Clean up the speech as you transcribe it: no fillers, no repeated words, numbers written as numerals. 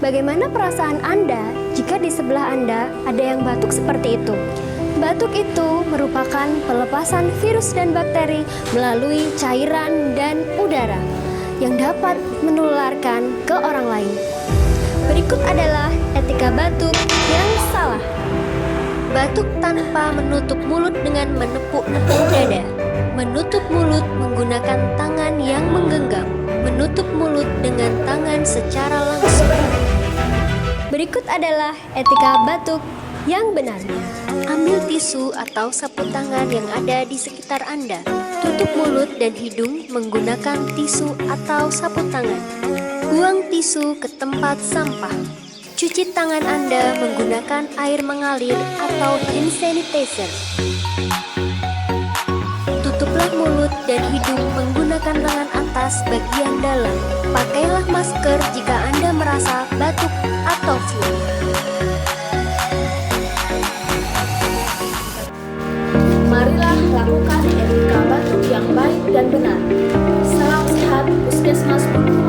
Bagaimana perasaan Anda jika di sebelah Anda ada yang batuk seperti itu? Batuk itu merupakan pelepasan virus dan bakteri melalui cairan dan udara yang dapat menularkan ke orang lain. Berikut adalah etika batuk yang salah. Batuk tanpa menutup mulut dengan menepuk-nepuk dada. Menutup mulut menggunakan tangan yang menggenggam. Menutup mulut dengan tangan secara langsung. Berikut adalah etika batuk yang benar. Ambil tisu atau sapu tangan yang ada di sekitar Anda. Tutup mulut dan hidung menggunakan tisu atau sapu tangan. Buang tisu ke tempat sampah. Cuci tangan Anda menggunakan air mengalir atau hand sanitizer. Tutuplah mulut dan hidung menggunakan lengan atas bagian dalam. Pakailah masker jika Anda merasa batuk atau flu. Marilah lakukan etika batuk yang baik dan benar. Salam sehat, Puskesmas Bulu.